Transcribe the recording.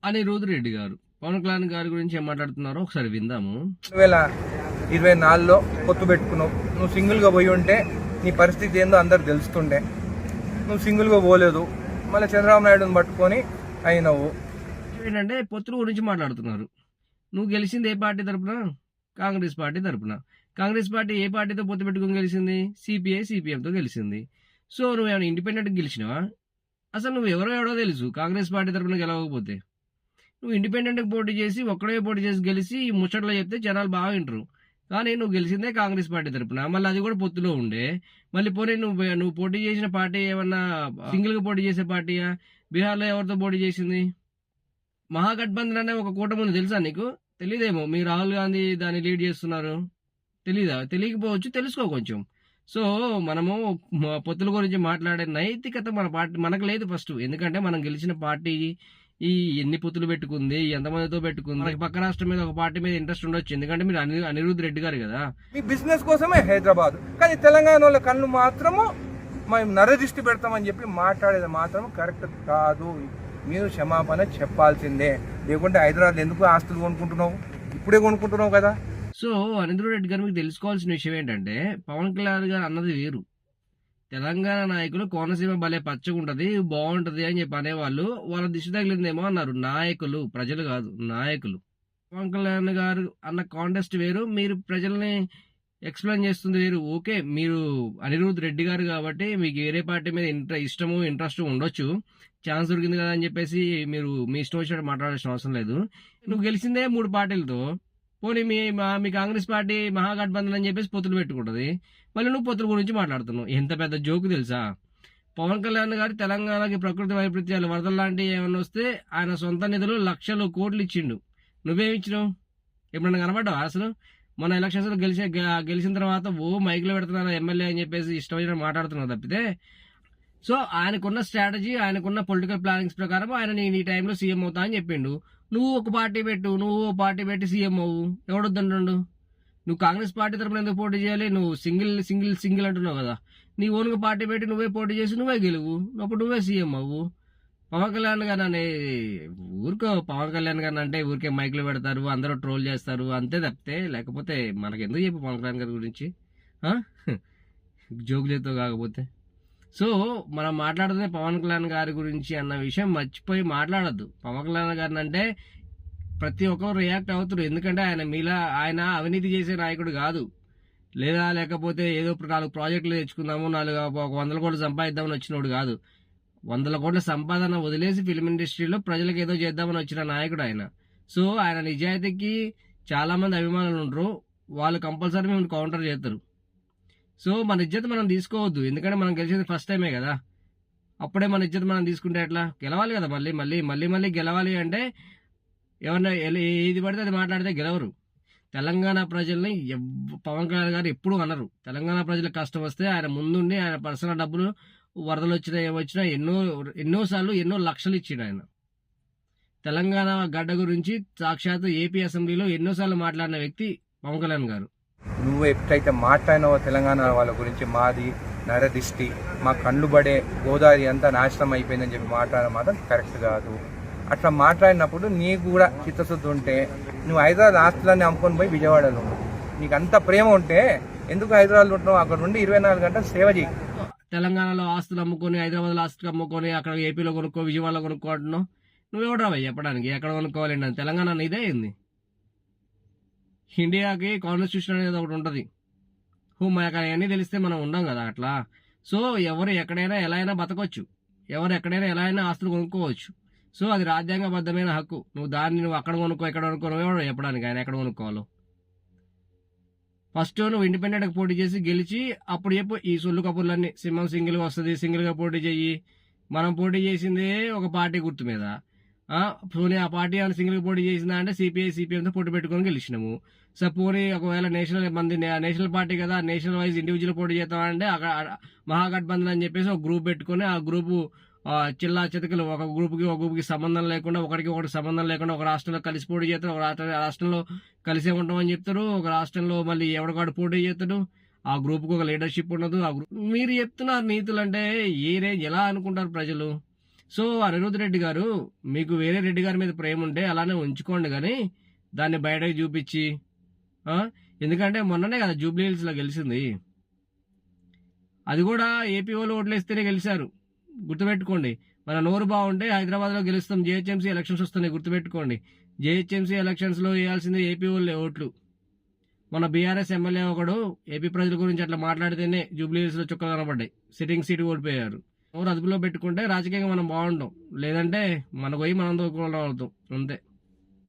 అనిరుద్ రెడ్డి గారు పవన్ కళ్యాణ్ గారి గురించి ఏం మాట్లాడుతున్నారో ఒకసారి విందాము. 2024లో పొత్తు పెట్టుకున్నావు. నువ్వు సింగిల్గా పోయి ఉంటే నీ పరిస్థితి ఏందో అందరికి తెలుస్తుండే. నువ్వు సింగిల్గా పోలేదు, మళ్ళీ చంద్రబాబు నాయుడుని పట్టుకొని అయినవు. ఏంటంటే పొత్తుల గురించి మాట్లాడుతున్నారు. నువ్వు గెలిచింది ఏ పార్టీ తరపున? కాంగ్రెస్ పార్టీ తరపున. కాంగ్రెస్ పార్టీ ఏ పార్టీతో పొత్తు పెట్టుకుని గెలిచింది? సిపిఐ సిపిఎంతో గెలిచింది. సో నువ్వేమైనా ఇండిపెండెంట్గా గెలిచినావా? అసలు నువ్వు ఎవరో తెలుసు కాంగ్రెస్ పార్టీ తరపున గెలవకపోతే. నువ్వు ఇండిపెండెంట్గా పోటీ చేసి ఒక్కడే పోటీ చేసి గెలిచి ఈ ముచ్చట్లో చెప్తే జనాలు బాగా వింటారు. కానీ నువ్వు గెలిచిందే కాంగ్రెస్ పార్టీ తరపున, మళ్ళీ అది కూడా పొత్తులో ఉండే. మళ్ళీ పోనీ నువ్వు పోటీ చేసిన పార్టీ ఏమన్నా సింగిల్గా పోటీ చేసే పార్టీయా? బీహార్లో ఎవరితో పోటీ చేసింది? మహాగఠబంధన్ అనే ఒక కూటమి ఉంది, తెలుసా నీకు? తెలీదేమో. మీ రాహుల్ గాంధీ దాన్ని లీడ్ చేస్తున్నారు. తెలీదా? తెలియకపోవచ్చు, తెలుసుకో కొంచెం. సో మనము పొత్తుల గురించి మాట్లాడే నైతికత మన పార్టీ మనకు లేదు ఫస్ట్. ఎందుకంటే మనం గెలిచిన పార్టీ ఈ ఎన్ని పొత్తులు పెట్టుకుంది, ఎంతమందితో పెట్టుకుంది, మనకి పక్క రాష్ట్రం మీద ఒక పార్టీ మీద ఇంట్రెస్ట్ ఉండొచ్చు. ఎందుకంటే మీరు అనిరుద్ రెడ్డి గారు కదా. మీ బిజినెస్ కోసమే హైదరాబాద్, కానీ తెలంగాణ వాళ్ళ కళ్ళు మాత్రము మేము నరదృష్టి పెడతామని చెప్పి మాట్లాడేది మాత్రం కరెక్ట్ కాదు. మీరు క్షమాపణ చెప్పాల్సిందే. లేకుంటే హైదరాబాద్ ఎందుకు ఆస్తులు కొనుక్కుంటున్నావు? ఇప్పుడే కొనుక్కుంటున్నావు కదా. సో అనిరుద్ రెడ్డి గారు మీకు తెలుసుకోవాల్సిన విషయం ఏంటంటే, పవన్ కళ్యాణ్ గారు అన్నది వేరు. తెలంగాణ నాయకులు కోనసీమ భలే పచ్చగుంటది, బాగుంటది అని చెప్పి అనేవాళ్ళు వాళ్ళ దిశ తగిలిందేమో అన్నారు. నాయకులు, ప్రజలు కాదు, నాయకులు. పవన్ కళ్యాణ్ గారు అన్న కాంటెస్ట్ వేరు, మీరు ప్రజల్ని ఎక్స్ప్లెయిన్ చేస్తుంది వేరు. ఓకే, మీరు అనిరుద్ రెడ్డి గారు కాబట్టి మీకు వేరే పార్టీ మీద ఇష్టము ఇంట్రెస్ట్ ఉండొచ్చు. ఛాన్స్ దొరికింది కదా అని చెప్పేసి మీరు మీ ఇష్టం వచ్చినట్టు మాట్లాడాల్సిన అవసరం లేదు. నువ్వు గెలిచిందే 3 పార్టీలతో. పోనీ మీ కాంగ్రెస్ పార్టీ మహాగఠబంధన్ అని చెప్పేసి పొత్తులు పెట్టుకుంటుంది. మళ్ళీ నువ్వు పొత్తుల గురించి మాట్లాడుతున్నావు. ఎంత పెద్ద జోకు తెలుసా? పవన్ కళ్యాణ్ గారు తెలంగాణకి ప్రకృతి వైపరీత్యాలు వరదలు లాంటివి ఏమైనా వస్తే ఆయన సొంత నిధులు లక్షలు కోట్లు ఇచ్చిండు. నువ్వేమిచ్చినావు? ఎప్పుడన్నా కనబడ్డావా అసలు? మన ఎలక్షన్స్ లో గెలిచిన తర్వాత మైక్లో పెడుతున్నారు ఎమ్మెల్యే అని చెప్పేసి ఇష్టం వచ్చిన మాట్లాడుతున్నావు తప్పితే. సో ఆయనకున్న స్ట్రాటజీ, ఆయనకున్న పొలిటికల్ ప్లానింగ్స్ ప్రకారం ఆయన నేను ఈ టైంలో సీఎం అవుతా అని చెప్పిండు. నువ్వు ఒక పార్టీ పెట్టు, నువ్వు పార్టీ పెట్టి సీఎం అవ్వు. ఎవడొద్దంటుండు? నువ్వు కాంగ్రెస్ పార్టీ తరపున ఎందుకు పోటీ చేయాలి? నువ్వు సింగిల్ అంటున్నావు కదా. నీ ఓన్గా పార్టీ పెట్టి నువ్వే పోటీ చేసి నువ్వే గెలువు, అప్పుడు నువ్వే సీఎం అవ్వు. పవన్ కళ్యాణ్ గారు అనే పవన్ కళ్యాణ్ గారిని అంటే ఊరికే మైక్లో పెడతారు, అందరూ ట్రోల్ చేస్తారు అంతే తప్పితే. లేకపోతే మనకెందుకు చెప్పు పవన్ కళ్యాణ్ గారి గురించి జోకులతో కాకపోతే. సో మనం మాట్లాడుతున్న పవన్ కళ్యాణ్ గారి గురించి అన్న విషయం మర్చిపోయి మాట్లాడద్దు. పవన్ కళ్యాణ్ గారిని అంటే ప్రతి ఒక్కరు రియాక్ట్ అవుతారు. ఎందుకంటే ఆయన అవినీతి చేసే నాయకుడు కాదు. లేకపోతే ఏదో 4 ప్రాజెక్టులు తెచ్చుకుందాము, 100 కోట్లు సంపాదిద్దామని వచ్చినోడు కాదు. 100 కోట్ల సంపాదన వదిలేసి ఫిల్మ్ ఇండస్ట్రీలో ప్రజలకు ఏదో చేద్దామని వచ్చిన నాయకుడు ఆయన. సో ఆయన నిజాయితీకి చాలా మంది అభిమానులు ఉంటారు. వాళ్ళు కంపల్సరీ మేము కౌంటర్ చేస్తారు. సో మన ఇజ్జత్ మనం తీసుకోవద్దు. ఎందుకంటే మనం గెలిచేది ఫస్ట్ టైమే కదా. అప్పుడే మన ఇజ్జత్ మనం తీసుకుంటే ఎట్లా? గెలవాలి కదా. మళ్ళీ గెలవాలి అంటే ఎవరన్నా ఏది పడితే అది మాట్లాడితే గెలవరు. తెలంగాణ ప్రజల్ని పవన్ కళ్యాణ్ గారు ఎప్పుడూ అనరు. తెలంగాణ ప్రజలకు కష్టం వస్తే ఆయన ముందుండి ఆయన పర్సనల్ డబ్బులు వరదలు వచ్చినా ఏమొచ్చినా ఎన్నోసార్లు ఎన్నో లక్షలు ఇచ్చిండు ఆయన. తెలంగాణ గడ్డ గురించి సాక్షాత్తు ఏపీ అసెంబ్లీలో ఎన్నోసార్లు మాట్లాడిన వ్యక్తి పవన్ కళ్యాణ్ గారు. నువ్వు ఎప్పుడైతే మాట్లాడినావో తెలంగాణ వాళ్ళ గురించి మాది నరదిష్టి, మా కళ్ళు పడే గోదావరి అంతా నాశనం అయిపోయిందని చెప్పి మాట్లాడడం మాత్రం కరెక్ట్ కాదు. అట్లా మాట్లాడినప్పుడు నీకు కూడా చిత్తశుద్ధి ఉంటే నువ్వు హైదరాబాద్ ఆస్తులన్నీ అమ్ముకొని పోయి విజయవాడలో ఉండు. నీకు అంత ప్రేమ ఉంటే ఎందుకు హైదరాబాద్లో ఉంటున్నావు? అక్కడ నుండి 24 గంటలు సేవ చేయి. తెలంగాణలో ఆస్తులు అమ్ముకొని, హైదరాబాద్లో ఆస్తులు అమ్ముకొని, అక్కడ ఏపీలో కొనుక్కో, విజయవాడలో కొనుక్కో అంటున్నావు. నువ్వెవడరా భయ్ చెప్పడానికి ఎక్కడ కొనుక్కోవాలండి? తెలంగాణ నీదే అయింది. ఇండియాకి కాన్స్టిట్యూషన్ అనేది ఒకటి ఉంటుంది. మనకు అవన్నీ తెలిస్తే మనం ఉండం కదా అట్లా. సో ఎవరు ఎక్కడైనా ఎలా అయినా బతకొచ్చు, ఎవరు ఎక్కడైనా ఎలా అయినా ఆస్తులు కొనుక్కోవచ్చు. సో అది రాజ్యాంగబద్ధమైన హక్కు. నువ్వు అక్కడ కొనుక్కో, ఎక్కడ కొనుక్కో, నువ్వెవడో చెప్పడానికి ఆయన ఎక్కడ కొనుక్కోవాలో. ఫస్ట్ నువ్వు ఇండిపెండెంట్గా పోటీ చేసి గెలిచి అప్పుడు చెప్పు ఈ సొల్లు కబుర్లన్నీ. సింహం సింగిల్గా వస్తుంది, సింగిల్గా పోటీ చెయ్యి. మనం పోటీ చేసిందే ఒక పార్టీ గుర్తు మీద. పోనీ ఆ పార్టీ అని సింగిల్గా పోటీ చేసిందా అంటే సిపిఐ సిపిఎంతో పోటీ పెట్టుకొని గెలిచినాము. సో పోనీ ఒకవేళ నేషనల్ పార్టీ కదా, నేషనల్ వైజ్ ఇండివిజువల్ పోటీ చేస్తామంటే అక్కడ మహాగఠబంధన్ అని చెప్పేసి ఒక గ్రూప్ పెట్టుకొని ఆ గ్రూపు చిల్లా చితకలు ఒక గ్రూప్కి సంబంధం లేకుండా, ఒకటి సంబంధం లేకుండా ఒక రాష్ట్రంలో కలిసి పోటీ చేస్తారు, ఒక రాష్ట్రంలో కలిసే ఉంటామని చెప్తారు, ఒక రాష్ట్రంలో మళ్ళీ ఎవడికాడు పోటీ చేస్తాడు. ఆ గ్రూప్కి ఒక లీడర్షిప్ ఉండదు. మీరు చెప్తున్నారు నీతులు అంటే ఏ రేంజ్ ఎలా అనుకుంటారు ప్రజలు? సో అనిరుద్ రెడ్డి గారు, మీకు వేరే రెడ్డి గారి మీద ప్రేమ ఉంటే అలానే ఉంచుకోండి, కానీ దాన్ని బయటకు చూపించి ఆ, ఎందుకంటే మొన్ననే కదా జూబ్లీ హిల్స్ లో గెలిచింది, అది కూడా ఏపీ వాళ్ళు ఓట్లేస్తేనే గెలిచారు. గుర్తుపెట్టుకోండి. మన నోరు బాగుంటే హైదరాబాద్ లో గెలుస్తాం. జిహెచ్ఎంసీ ఎలక్షన్స్ వస్తున్నాయి, గుర్తుపెట్టుకోండి. జిహెచ్ఎంసీ ఎలక్షన్స్ లో వేయాల్సింది ఏపీ వాళ్ళే ఓట్లు. మన బీఆర్ఎస్ ఎమ్మెల్యే ఒకడు ఏపీ ప్రజల గురించి అట్లా మాట్లాడితేనే జూబ్లీ హిల్స్ లో చుక్కలు కనబడ్డాయి, సిట్టింగ్ సీట్ ఓడిపోయారు. నోరు అదుపులో పెట్టుకుంటే రాజకీయంగా మనం బాగుంటాం, లేదంటే మన పోయి మనం తోడుకోవడం అవుతాం అంతే.